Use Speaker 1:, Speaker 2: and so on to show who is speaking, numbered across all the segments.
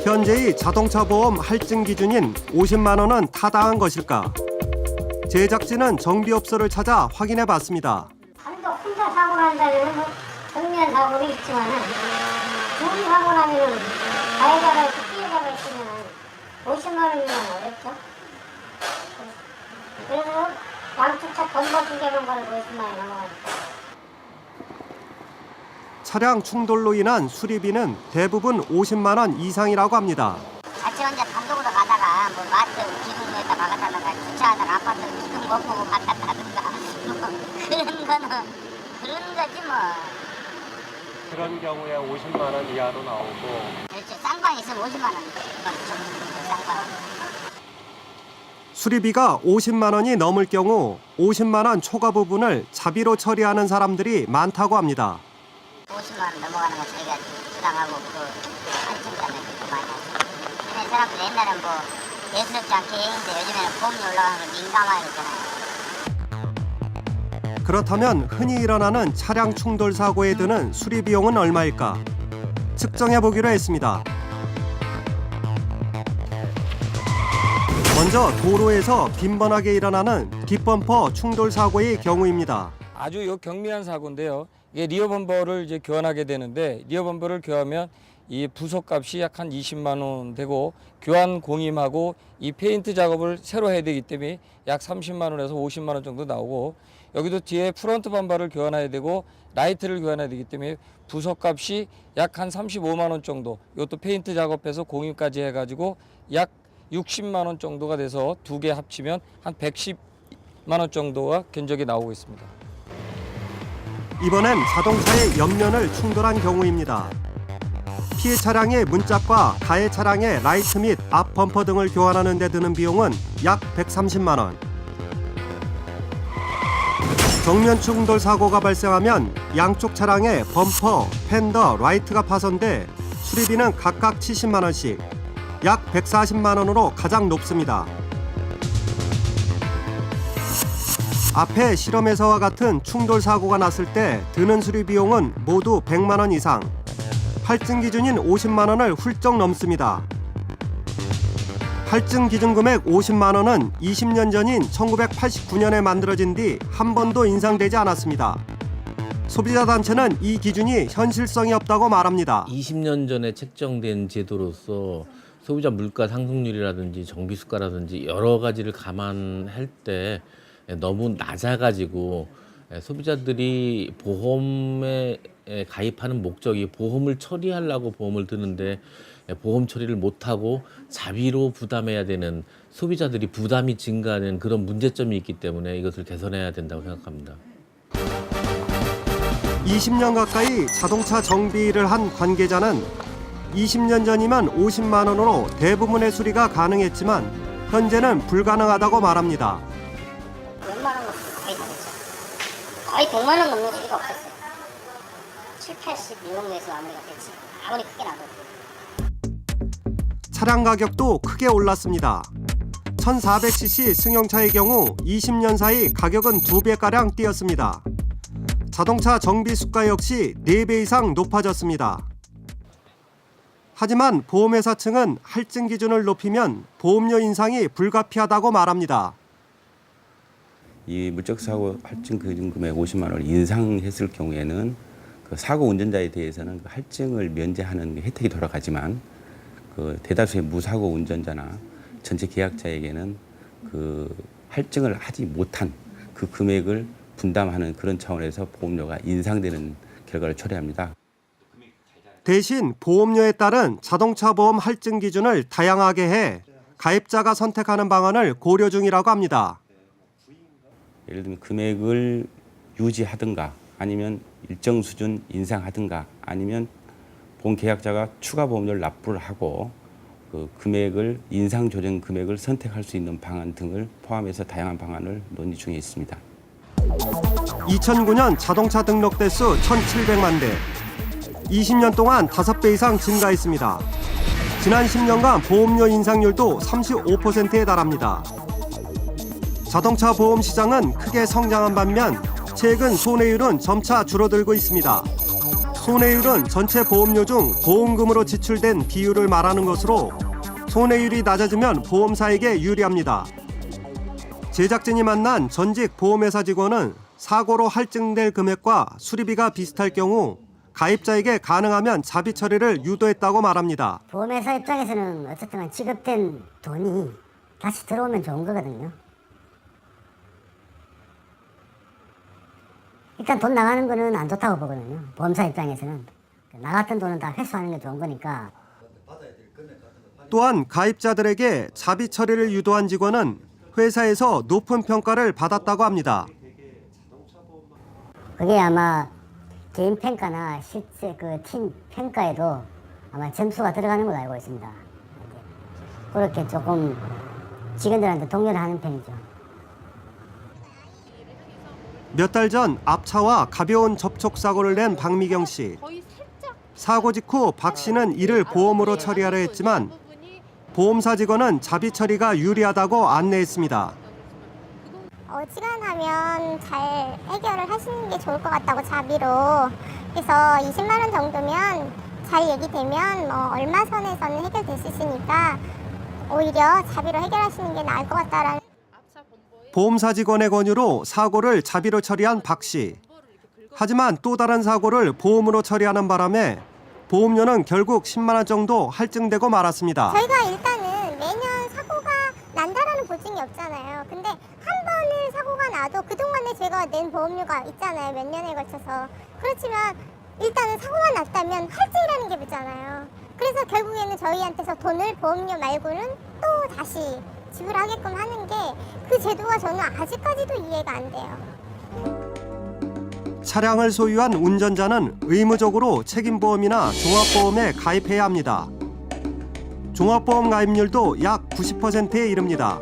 Speaker 1: 현재의 자동차 보험 할증 기준인 50만 원은 타당한 것일까? 제작진은 정비업소를 찾아 확인해 봤습니다.
Speaker 2: 한도 혼자 사고 난다면 뭐 경미한 사고는 있지만은 둘이 사고 나면은 가해자가 있고 피해자가 있으면 50만 원이면 어렵죠. 그래서 양쪽 차 번거 두 개만 걸고 50만 원 넘어가니까.
Speaker 1: 차량 충돌로 인한 수리비는 대부분 50만 원 이상이라고 합니다.
Speaker 3: 같이 혼자 단독으로 가다가 뭐 마트 기둥에다 박았다든가 주차하다가 아파트 기둥 못 보고 박았다든가 그런 거지 뭐.
Speaker 4: 그런 경우에 50만 원 이하로 나오고
Speaker 3: 그렇죠. 쌍방 있으면 50만 원. 쌍방.
Speaker 1: 수리비가 50만 원이 넘을 경우 50만 원 초과 부분을 자비로 처리하는 사람들이 많다고 합니다.
Speaker 3: 50만 원 넘어가는 거 저희가 주장하고 안심자는 그렇게 많이 하죠. 근데 사람들 옛날엔 뭐 예스럽지 않게 했는데 요즘에는 보험이 올라가는 걸 민감하게 그러잖아요.
Speaker 1: 그렇다면 흔히 일어나는 차량 충돌 사고에 드는 수리 비용은 얼마일까? 측정해 보기로 했습니다. 먼저 도로에서 빈번하게 일어나는 뒷범퍼 충돌 사고의 경우입니다.
Speaker 5: 아주 경미한 사고인데요. 이게 리어 범퍼를 이제 교환하게 되는데 리어 범퍼를 교환하면 이 부속값이 약 한 20만 원 되고 교환 공임하고 이 페인트 작업을 새로 해야 되기 때문에 약 30만 원에서 50만 원 정도 나오고 여기도 뒤에 프론트 범퍼를 교환해야 되고 라이트를 교환해야 되기 때문에 부속값이 약 한 35만 원 정도. 이것도 페인트 작업해서 공임까지 해가지고 약 60만 원 정도가 돼서 두 개 합치면 한 110만 원 정도가 견적이 나오고 있습니다.
Speaker 1: 이번엔 자동차의 옆면을 충돌한 경우입니다. 피해 차량의 문짝과 가해 차량의 라이트 및 앞 범퍼 등을 교환하는 데 드는 비용은 약 130만 원. 정면 충돌 사고가 발생하면 양쪽 차량의 범퍼, 팬더, 라이트가 파손돼 수리비는 각각 70만 원씩, 약 140만 원으로 가장 높습니다. 앞에 실험에서와 같은 충돌 사고가 났을 때 드는 수리 비용은 모두 100만 원 이상. 할증 기준인 50만 원을 훌쩍 넘습니다. 할증 기준 금액 50만 원은 20년 전인 1989년에 만들어진 뒤 한 번도 인상되지 않았습니다. 소비자 단체는 이 기준이 현실성이 없다고 말합니다.
Speaker 6: 20년 전에 책정된 제도로서 소비자 물가 상승률이라든지 정비수가라든지 여러 가지를 감안할 때 너무 낮아가지고 소비자들이 보험에 가입하는 목적이 보험을 처리하려고 보험을 드는데 보험 처리를 못하고 자비로 부담해야 되는 소비자들이 부담이 증가하는 그런 문제점이 있기 때문에 이것을 개선해야 된다고 생각합니다.
Speaker 1: 20년 가까이 자동차 정비를 한 관계자는 20년 전이면 50만 원으로 대부분의 수리가 가능했지만 현재는 불가능하다고 말합니다.
Speaker 2: 웬만한 거 거의 다 됐죠. 거의 100만 원 넘는 수리가 없었어요. 7, 80 이 정도에서 마무리가 됐지. 아무리 크게 나도.
Speaker 1: 차량 가격도 크게 올랐습니다. 1400cc 승용차의 경우 20년 사이 가격은 2배가량 뛰었습니다. 자동차 정비 수가 역시 4배 이상 높아졌습니다. 하지만 보험회사 측은 할증 기준을 높이면 보험료 인상이 불가피하다고 말합니다.
Speaker 7: 이 물적사고 할증 기준 금액 50만 원을 인상했을 경우에는 그 사고 운전자에 대해서는 그 할증을 면제하는 혜택이 돌아가지만 그 대다수의 무사고 운전자나 전체 계약자에게는 그 할증을 하지 못한 그 금액을 분담하는 그런 차원에서 보험료가 인상되는 결과를 초래합니다.
Speaker 1: 대신 보험료에 따른 자동차 보험 할증 기준을 다양하게 해 가입자가 선택하는 방안을 고려 중이라고 합니다.
Speaker 7: 예를 들면 금액을 유지하든가 아니면 일정 수준 인상하든가 아니면 보험 계약자가 추가 보험료를 납부를 하고 그 금액을 인상 조정 금액을 선택할 수 있는 방안 등을 포함해서 다양한 방안을 논의 중에 있습니다.
Speaker 1: 2009년 자동차 등록 대수 1,700만 대. 20년 동안 5배 이상 증가했습니다. 지난 10년간 보험료 인상률도 35%에 달합니다. 자동차 보험 시장은 크게 성장한 반면 최근 손해율은 점차 줄어들고 있습니다. 손해율은 전체 보험료 중 보험금으로 지출된 비율을 말하는 것으로 손해율이 낮아지면 보험사에게 유리합니다. 제작진이 만난 전직 보험회사 직원은 사고로 할증될 금액과 수리비가 비슷할 경우 가입자에게 가능하면 자비 처리를 유도했다고 말합니다.
Speaker 2: 보험회사 입장에서는 어쨌든 지급된 돈이 다시 들어오면 좋은 거거든요. 일단 돈 나가는 거는 안 좋다고 보거든요. 보험사 입장에서는 나갔던 돈은 다 회수하는 게 좋은 거니까.
Speaker 1: 또한 가입자들에게 자비 처리를 유도한 직원은 회사에서 높은 평가를 받았다고 합니다.
Speaker 2: 그게 아마 개인 평가나 실제 그 팀 평가에도 아마 점수가 들어가는 걸로 알고 있습니다. 그렇게 조금 직원들한테 독려를 하는 편이죠.
Speaker 1: 몇 달 전 앞차와 가벼운 접촉사고를 낸 박미경 씨. 사고 직후 박 씨는 이를 보험으로 처리하려 했지만 보험사 직원은 자비 처리가 유리하다고 안내했습니다.
Speaker 8: 어지간하면 잘 해결을 하시는 게 좋을 것 같다고 자비로. 그래서 20만 원 정도면 잘 얘기되면 얼마 선에서는 해결될 수 있으니까 오히려 자비로 해결하시는 게 나을 것 같다라는.
Speaker 1: 보험사 직원의 권유로 사고를 자비로 처리한 박 씨. 하지만 또 다른 사고를 보험으로 처리하는 바람에 보험료는 결국 10만 원 정도 할증되고 말았습니다.
Speaker 8: 저희가 일단은 매년 사고가 난다라는 보증이 없잖아요. 근데 한 번을 사고가 나도 그동안에 제가 낸 보험료가 있잖아요. 몇 년에 걸쳐서. 그렇지만 일단은 사고만 났다면 할증이라는 게 있잖아요. 그래서 결국에는 저희한테서 돈을 보험료 말고는 또 다시 지불하게끔 하는 게 그 제도가 저는 아직까지도 이해가 안 돼요.
Speaker 1: 차량을 소유한 운전자는 의무적으로 책임보험이나 종합보험에 가입해야 합니다. 종합보험 가입률도 약 90%에 이릅니다.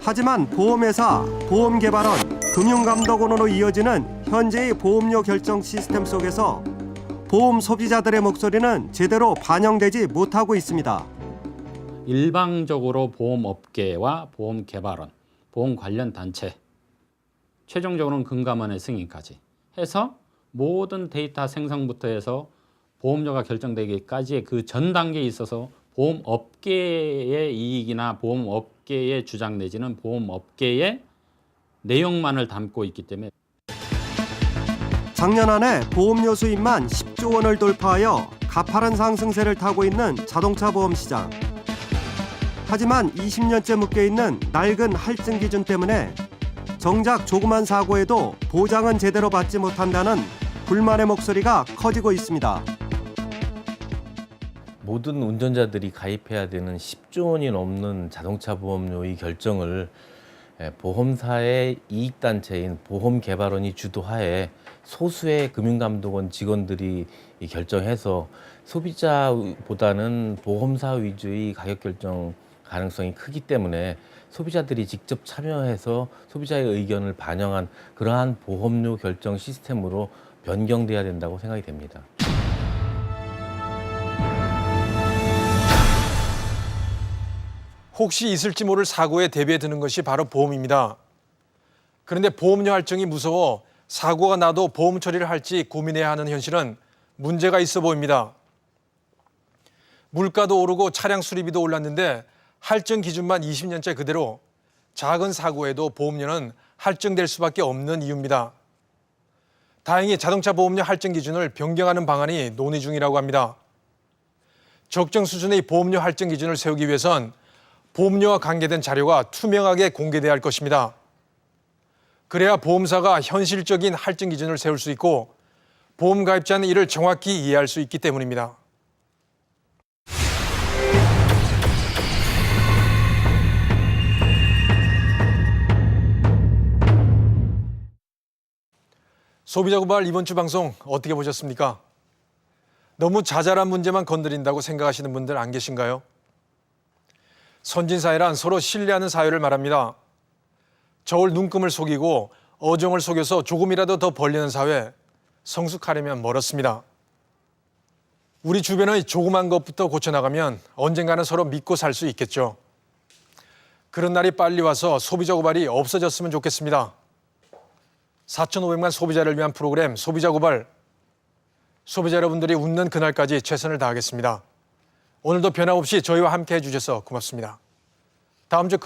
Speaker 1: 하지만 보험회사, 보험개발원, 금융감독원으로 이어지는 현재의 보험료 결정 시스템 속에서 보험 소비자들의 목소리는 제대로 반영되지 못하고 있습니다.
Speaker 9: 일방적으로 보험업계와 보험개발원, 보험 관련 단체, 최종적으로는 금감원의 승인까지 해서 모든 데이터 생성부터 해서 보험료가 결정되기까지의 그 전 단계에 있어서 보험업계의 이익이나 보험업계의 주장 내지는 보험업계의 내용만을 담고 있기 때문에
Speaker 1: 작년 한 해 보험료 수입만 10조 원을 돌파하여 가파른 상승세를 타고 있는 자동차 보험 시장. 하지만 20년째 묶여있는 낡은 할증 기준 때문에 정작 조그만 사고에도 보장은 제대로 받지 못한다는 불만의 목소리가 커지고 있습니다.
Speaker 6: 모든 운전자들이 가입해야 되는 10조 원이 넘는 자동차 보험료의 결정을 보험사의 이익단체인 보험개발원이 주도하에 소수의 금융감독원 직원들이 결정해서 소비자보다는 보험사 위주의 가격 결정 가능성이 크기 때문에 소비자들이 직접 참여해서 소비자의 의견을 반영한 그러한 보험료 결정 시스템으로 변경돼야 된다고 생각이 됩니다.
Speaker 10: 혹시 있을지 모를 사고에 대비해 드는 것이 바로 보험입니다. 그런데 보험료 할증이 무서워 사고가 나도 보험 처리를 할지 고민해야 하는 현실은 문제가 있어 보입니다. 물가도 오르고 차량 수리비도 올랐는데 할증 기준만 20년째 그대로 작은 사고에도 보험료는 할증될 수밖에 없는 이유입니다. 다행히 자동차 보험료 할증 기준을 변경하는 방안이 논의 중이라고 합니다. 적정 수준의 보험료 할증 기준을 세우기 위해선 보험료와 관계된 자료가 투명하게 공개돼야 할 것입니다. 그래야 보험사가 현실적인 할증 기준을 세울 수 있고 보험 가입자는 이를 정확히 이해할 수 있기 때문입니다. 소비자 고발 이번 주 방송 어떻게 보셨습니까? 너무 자잘한 문제만 건드린다고 생각하시는 분들 안 계신가요? 선진사회란 서로 신뢰하는 사회를 말합니다. 저울 눈금을 속이고 어종을 속여서 조금이라도 더 벌리는 사회, 성숙하려면 멀었습니다. 우리 주변의 조그만 것부터 고쳐나가면 언젠가는 서로 믿고 살 수 있겠죠. 그런 날이 빨리 와서 소비자 고발이 없어졌으면 좋겠습니다. 4,500만 소비자를 위한 프로그램 소비자 고발. 소비자 여러분들이 웃는 그날까지 최선을 다하겠습니다. 오늘도 변함없이 저희와 함께 해주셔서 고맙습니다. 다음 주